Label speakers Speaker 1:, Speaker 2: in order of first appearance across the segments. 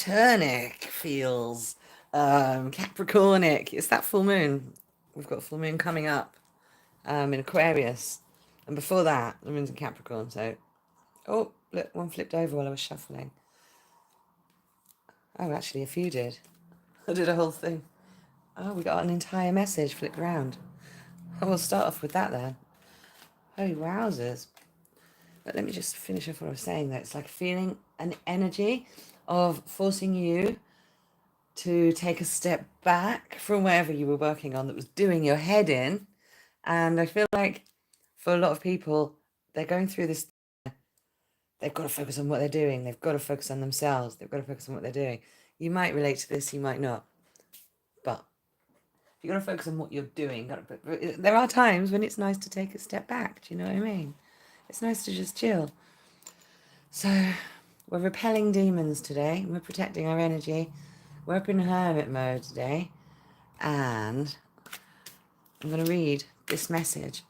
Speaker 1: Saturnic feels, Capricornic. It's that full moon. We've got a full moon coming up in Aquarius. And before that, the moon's in Capricorn. So, oh, look, one flipped over while I was shuffling. Oh, actually, a few did. I did a whole thing. Oh, we got an entire message flipped around. We'll start off with that then. Holy wowzers. But let me just finish off what I was saying, that it's like feeling an energy of forcing you to take a step back from wherever you were working on that was doing your head in. And I feel like for a lot of people, they're going through this. They've got to focus on what they're doing. They've got to focus on themselves. They've got to focus on what they're doing. You might relate to this, you might not. But you've got to focus on what you're doing. There are times when it's nice to take a step back. Do you know what I mean? It's nice to just chill. So we're repelling demons today. We're protecting our energy. We're up in hermit mode today. And I'm going to read this message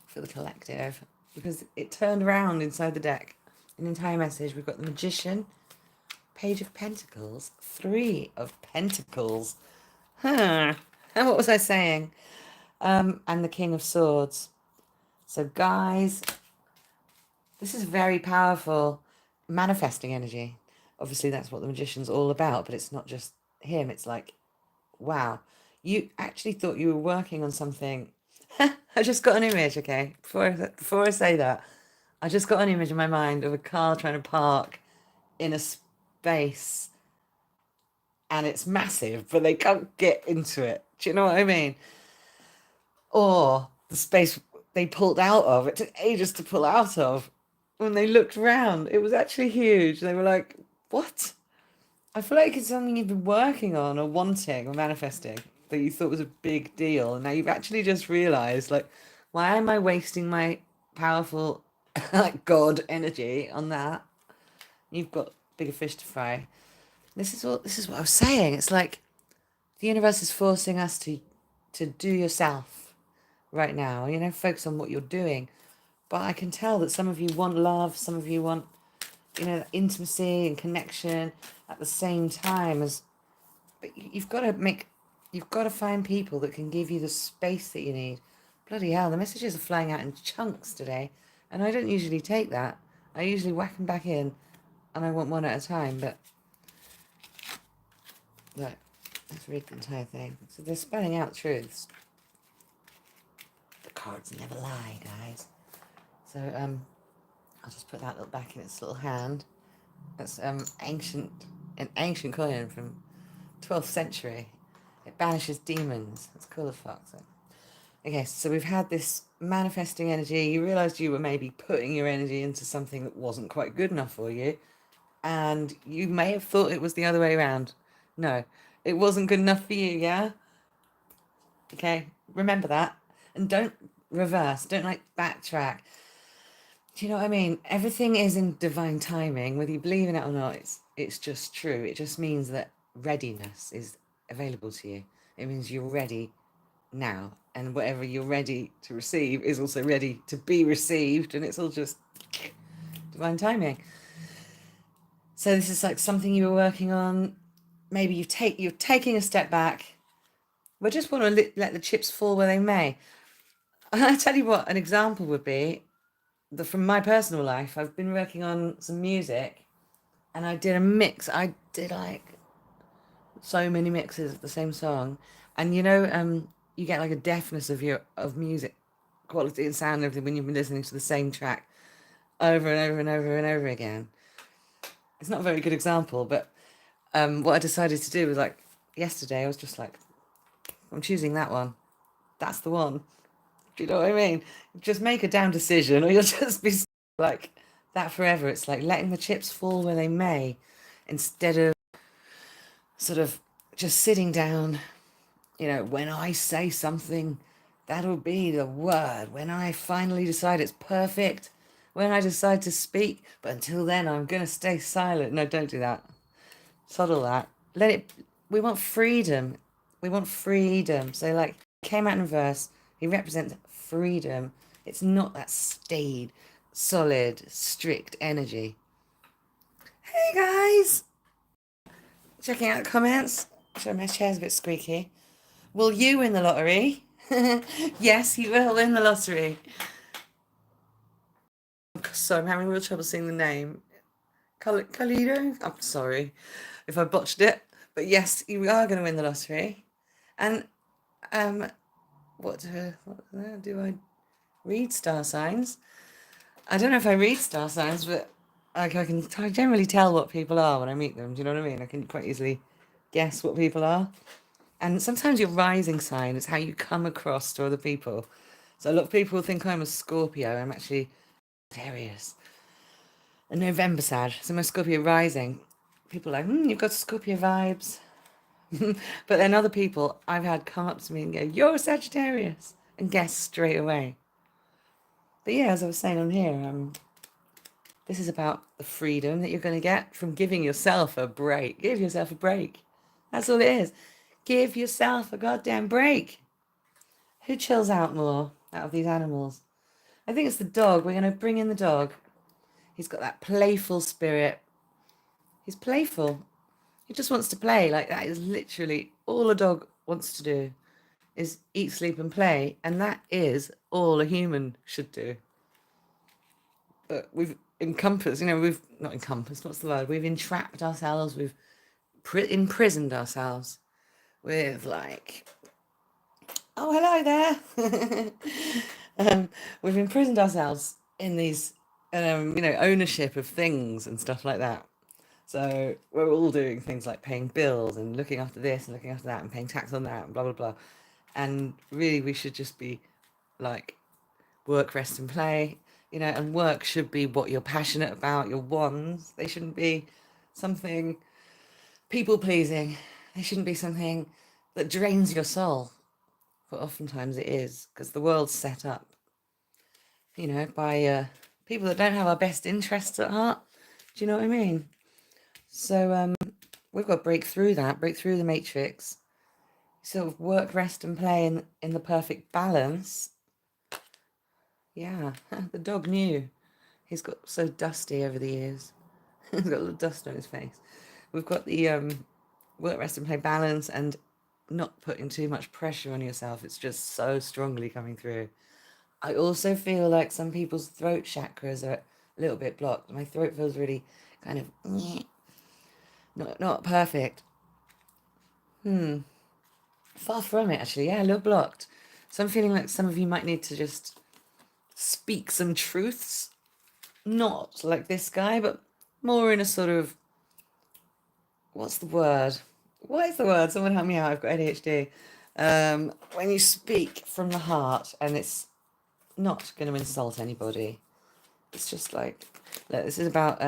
Speaker 1: for the collective because it turned around inside the deck. An entire message. We've got the Magician, Page of Pentacles, Three of Pentacles. And what was I saying? And the King of Swords. So guys, this is very powerful manifesting energy. Obviously, that's what the Magician's all about, but it's not just him. It's like, wow, you actually thought you were working on something. I just got an image, okay? Before I say that, I just got an image in my mind of a car trying to park in a space, and it's massive, but they can't get into it. Do you know what I mean? Or the space they pulled out of, it took ages to pull out of. When they looked around, it was actually huge. They were like, what? I feel like it's something you've been working on or wanting or manifesting that you thought was a big deal. And now you've actually just realized, like, why am I wasting my powerful, like, God energy on that? You've got bigger fish to fry. This is what I was saying. It's like the universe is forcing us to do yourself right now. You know, focus on what you're doing. But I can tell that some of you want love, some of you want, you know, intimacy and connection at the same time as, but you've got to find people that can give you the space that you need. Bloody hell, the messages are flying out in chunks today, and I don't usually take that. I usually whack them back in, and I want one at a time, but look, let's read the entire thing. So they're spelling out truths. The cards never lie, guys. So, I'll just put that little back in its little hand. That's an ancient coin from 12th century. It banishes demons. That's cool as fuck. So. Okay, so we've had this manifesting energy. You realised you were maybe putting your energy into something that wasn't quite good enough for you. And you may have thought it was the other way around. No, it wasn't good enough for you, yeah? Okay, remember that. And don't reverse. Don't like backtrack. Do you know what I mean? Everything is in divine timing, whether you believe in it or not. It's just true. It just means that readiness is available to you. It means you're ready now, and whatever you're ready to receive is also ready to be received, and it's all just divine timing. So this is like something you were working on. Maybe you're taking a step back. We just want to let the chips fall where they may. I tell you what, an example would be from my personal life. I've been working on some music, and I did a mix. I did like so many mixes of the same song, and you know, you get like a deafness of music quality and sound and everything when you've been listening to the same track over and over and over and over again. It's not a very good example, but what I decided to do was like yesterday, I was just like, I'm choosing that one. That's the one. Do you know what I mean? Just make a damn decision, or you'll just be like that forever. It's like letting the chips fall where they may, instead of sort of just sitting down. You know, when I say something, that'll be the word. When I finally decide it's perfect, when I decide to speak, but until then, I'm going to stay silent. No, don't do that. Sod all that. Let it, we want freedom. We want freedom. So, like, came out in verse, he represents freedom. It's not that staid, solid, strict energy. Hey, guys. checking out the comments. Sorry, my chair's a bit squeaky. Will you win the lottery? Yes, you will win the lottery. Sorry, I'm having real trouble seeing the name. Kalido? I'm sorry if I botched it. But yes, you are going to win the lottery. And what do I read star signs? I don't know if I read star signs, but like I can generally tell what people are when I meet them. Do you know what I mean? I can quite easily guess what people are. And sometimes your rising sign is how you come across to other people. So a lot of people think I'm a Scorpio. I'm actually Sagittarius. A November Sag. So my Scorpio rising. People are like, you've got Scorpio vibes. But then other people I've had come up to me and go, you're a Sagittarius, and guess straight away. But yeah, as I was saying on here, this is about the freedom that you're going to get from giving yourself a break. Give yourself a break. That's all it is. Give yourself a goddamn break. Who chills out more out of these animals? I think it's the dog. We're going to bring in the dog. He's got that playful spirit. He's playful. He just wants to play. Like, that is literally all a dog wants to do, is eat, sleep, and play. And that is all a human should do. But we've encompassed, we've not encompassed, what's the word? We've entrapped ourselves, we've imprisoned ourselves with like, oh, hello there. We've imprisoned ourselves in these, ownership of things and stuff like that. So we're all doing things like paying bills and looking after this and looking after that and paying tax on that and blah, blah, blah. And really we should just be like work, rest and play, and work should be what you're passionate about, your wands. They shouldn't be something people pleasing. They shouldn't be something that drains your soul. But oftentimes it is, because the world's set up, by people that don't have our best interests at heart. Do you know what I mean? So we've got to break through that, break through the matrix, sort of work, rest and play in the perfect balance. Yeah, the dog knew. He's got so dusty over the years. He's got a little dust on his face. We've got the work, rest and play balance and not putting too much pressure on yourself. It's just so strongly coming through. I also feel like some people's throat chakras are a little bit blocked. My throat feels really kind of not perfect. Far from it, actually. Yeah, a little blocked. So I'm feeling like some of you might need to just speak some truths. Not like this guy, but more in a sort of, what's the word? What is the word? Someone help me out. I've got ADHD. When you speak from the heart and it's not going to insult anybody. It's just like, look, this is about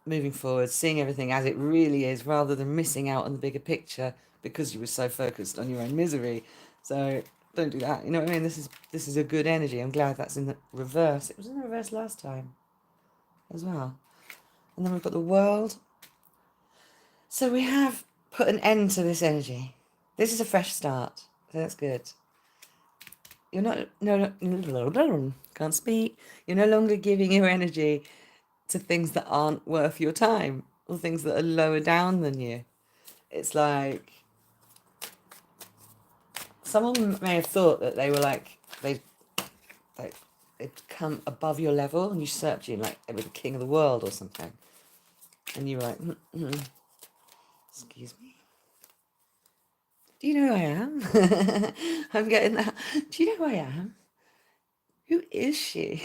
Speaker 1: moving forward, seeing everything as it really is, rather than missing out on the bigger picture because you were so focused on your own misery. So don't do that. You know what I mean? This is a good energy. I'm glad that's in the reverse. It was in the reverse last time as well. And then we've got the world. So we have put an end to this energy. This is a fresh start. So that's good. You're not, can't speak. You're no longer giving your energy to things that aren't worth your time or things that are lower down than you. It's like, someone may have thought that they were like, they'd come above your level and usurped you, like they were the king of the world or something. And you were like, excuse me? Do you know who I am? I'm getting that. Do you know who I am? Who is she?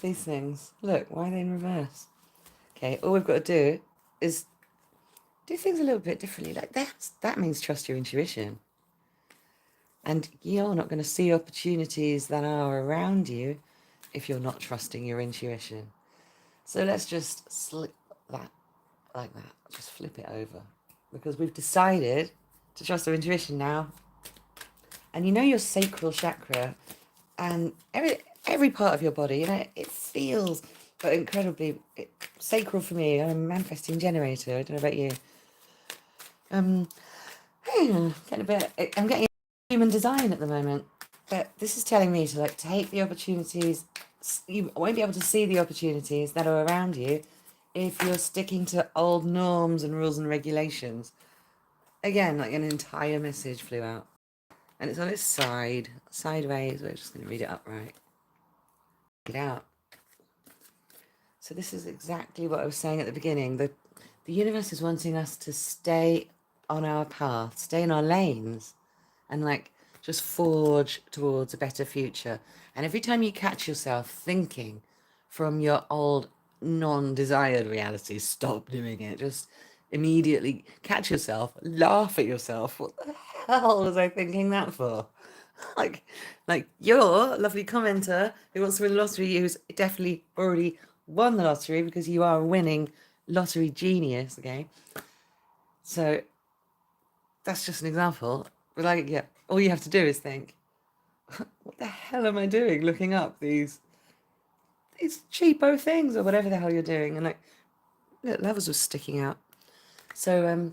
Speaker 1: These things. Look, why are they in reverse? Okay, all we've got to do is do things a little bit differently. Like that means trust your intuition. And you're not going to see opportunities that are around you if you're not trusting your intuition. So let's just slip that like that. Just flip it over. Because we've decided to trust our intuition now. And your sacral chakra and every part of your body, it feels but incredibly sacral for me. I'm a manifesting generator. I don't know about you. I'm getting human design at the moment, but this is telling me to take the opportunities. You won't be able to see the opportunities that are around you if you're sticking to old norms and rules and regulations. Again, like an entire message flew out. And it's on its side, sideways. We're just going to read it upright. Get out. So this is exactly what I was saying at the beginning. The universe is wanting us to stay on our path, stay in our lanes, and like just forge towards a better future. And every time you catch yourself thinking from your old non-desired reality, stop doing it. Just immediately catch yourself, laugh at yourself. What the hell was I thinking that for? like you're a lovely commenter who wants to win the lottery, who's definitely already won the lottery because you are a winning lottery genius. Okay, so that's just an example. But like, yeah, all you have to do is think, what the hell am I doing looking up these cheapo things or whatever the hell you're doing? And like, look, levels was sticking out. So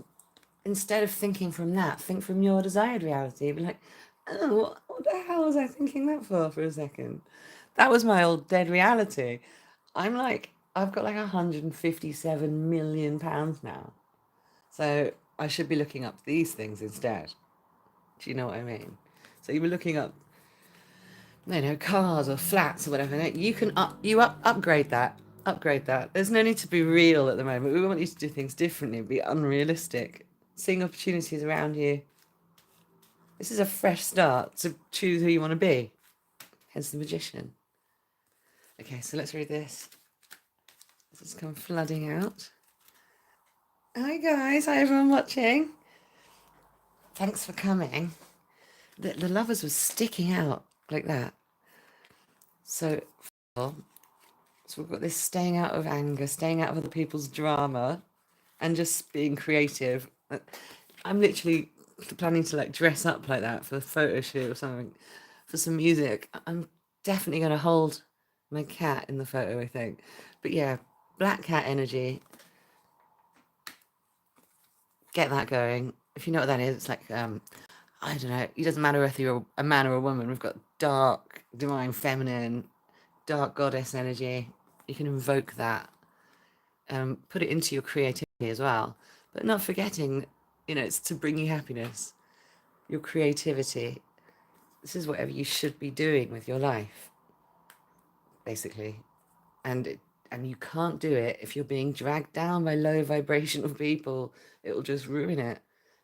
Speaker 1: instead of thinking from that, think from your desired reality. Be like, oh, what the hell was I thinking that for a second? That was my old dead reality. I'm like, I've got like £157 million now. So I should be looking up these things instead. Do you know what I mean? So you were looking up, you know, cars or flats or whatever. You can upgrade that. Upgrade that. There's no need to be real at the moment. We want you to do things differently, be unrealistic. Seeing opportunities around you. This is a fresh start to choose who you want to be. Hence the Magician. Okay, so let's read this. This has come flooding out. Hi guys, hi everyone watching. Thanks for coming. The Lovers was sticking out like that. So we've got this staying out of anger, staying out of other people's drama, and just being creative. I'm literally planning to like dress up like that for a photo shoot or something, for some music. I'm definitely going to hold my cat in the photo, I think. But yeah, black cat energy. Get that going. If you know what that is, it's like, I don't know. It doesn't matter if you're a man or a woman. We've got dark, divine feminine, dark goddess energy. You can invoke that. Put it into your creativity as well. But not forgetting, you know, it's to bring you happiness. Your creativity. This is whatever you should be doing with your life, basically. And you can't do it if you're being dragged down by low vibrational people. It'll just ruin it.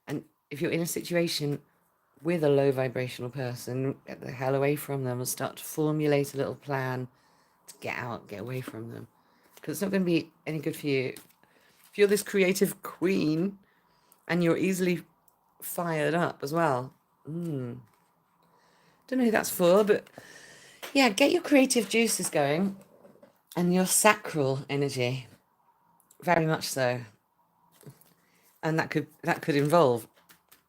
Speaker 1: And if you're in a situation with a low vibrational person, get the hell away from them and start to formulate a little plan to get out, get away from them. Because it's not going to be any good for you. If you're this creative queen and you're easily fired up as well. Don't know who that's for, but yeah, get your creative juices going and your sacral energy. Very much so. And that could involve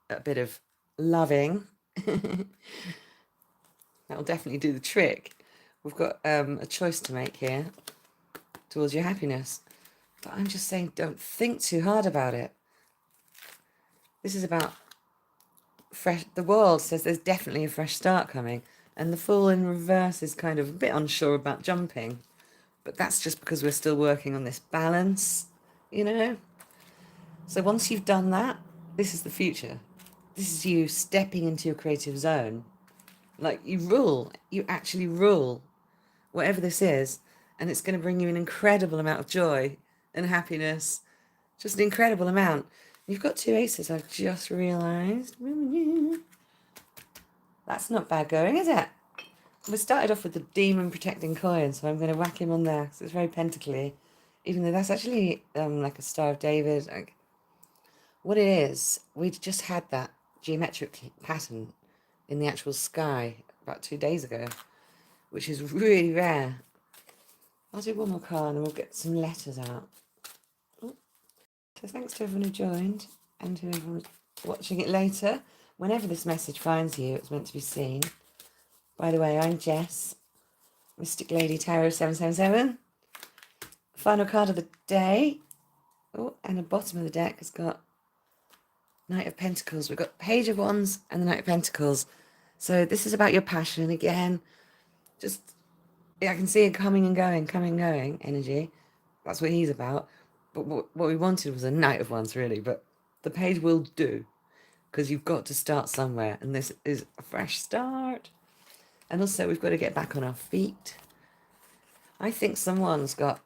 Speaker 1: a bit of loving. That'll definitely do the trick. We've got a choice to make here towards your happiness. But I'm just saying, don't think too hard about it. This is about fresh. The world says there's definitely a fresh start coming. And the Fool in reverse is kind of a bit unsure about jumping. But that's just because we're still working on this balance, you know? So once you've done that, this is the future. This is you stepping into your creative zone. Like you rule. You actually rule whatever this is. And it's going to bring you an incredible amount of joy and happiness. Just an incredible amount. You've got 2 aces, I've just realised. That's not bad going, is it? We started off with the demon protecting coin, so I'm going to whack him on there. So it's very pentacly. Even though that's actually like a Star of David. Like, what it is, we just had that geometric pattern in the actual sky about 2 days ago, which is really rare. I'll do one more card and we'll get some letters out. So thanks to everyone who joined and to everyone watching it later. Whenever this message finds you, it's meant to be seen. By the way, I'm Jess, Mysticladytarot777. Final card of the day. Oh, and the bottom of the deck has got Knight of Pentacles. We've got Page of Wands and the Knight of Pentacles. So this is about your passion again. Just, I can see it coming and going energy. That's what he's about. But what we wanted was a Knight of Wands, really. But the page will do, because you've got to start somewhere. And this is a fresh start. And also, we've got to get back on our feet. I think someone's got...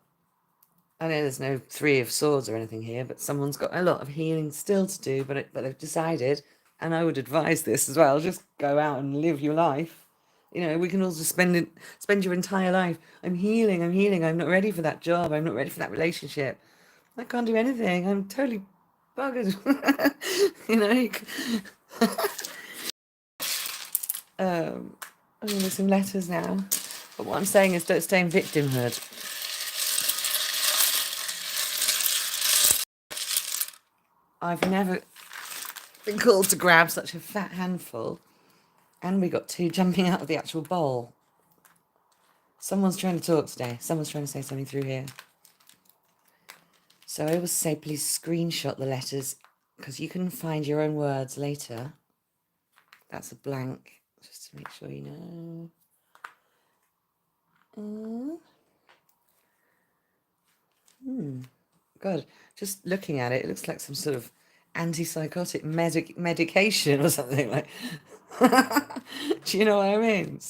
Speaker 1: I know there's no Three of Swords or anything here, but someone's got a lot of healing still to do. But they've decided, and I would advise this as well, just go out and live your life. You know, we can all just spend your entire life. I'm healing. I'm not ready for that job. I'm not ready for that relationship. I can't do anything. I'm totally buggered. You know. There's some letters now. But what I'm saying is, don't stay in victimhood. I've never been called to grab such a fat handful. And we got two jumping out of the actual bowl. Someone's trying to talk today. Someone's trying to say something through here. So I always say, please screenshot the letters, because you can find your own words later. That's a blank, just to make sure you know. God, just looking at it, it looks like some sort of antipsychotic medication or something. Like, do you know what I mean?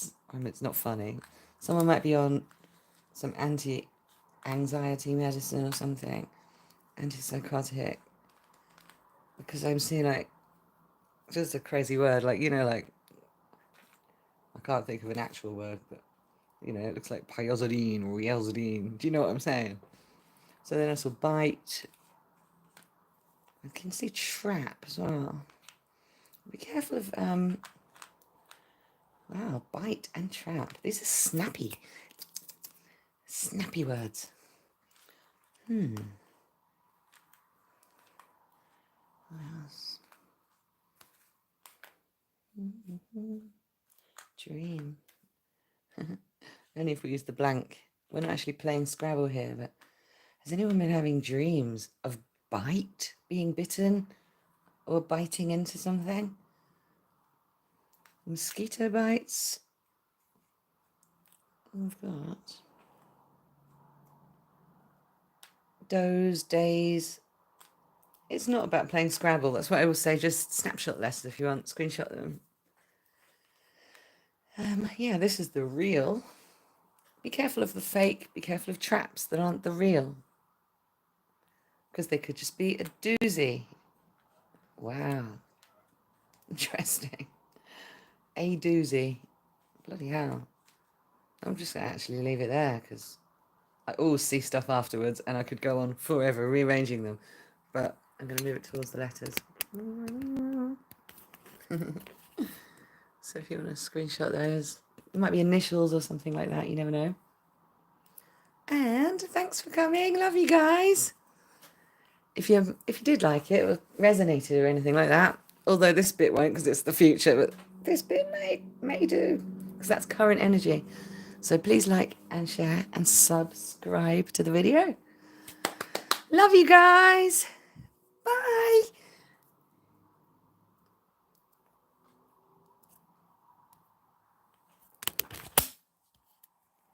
Speaker 1: It's not funny. Someone might be on some anti-anxiety medicine or something, antipsychotic, because I'm seeing like just a crazy word, like, you know, like, I can't think of an actual word, but you know, it looks like pyozidine or rielzidine. Do you know what I'm saying? So then I saw bite. I can see trap as well. Be careful of wow, bite and trap. These are snappy words. What else? Dream. Only if we use the blank. We're not actually playing Scrabble here, but has anyone been having dreams of bite, being bitten, or biting into something? Mosquito bites. We've got doze, days. It's not about playing Scrabble. That's what I will say. Just snapshot letters if you want. Screenshot them. Yeah, this is the real. Be careful of the fake. Be careful of traps that aren't the real, because they could just be a doozy. Wow. Interesting. A doozy. Bloody hell. I'm just going to actually leave it there, because I always see stuff afterwards and I could go on forever rearranging them. But I'm going to move it towards the letters. So if you want to screenshot those, it might be initials or something like that. You never know. And thanks for coming. Love you guys. If you did like it or resonated or anything like that, although this bit won't because it's the future, but this bit may do, because that's current energy. So please like and share and subscribe to the video. Love you guys. Bye.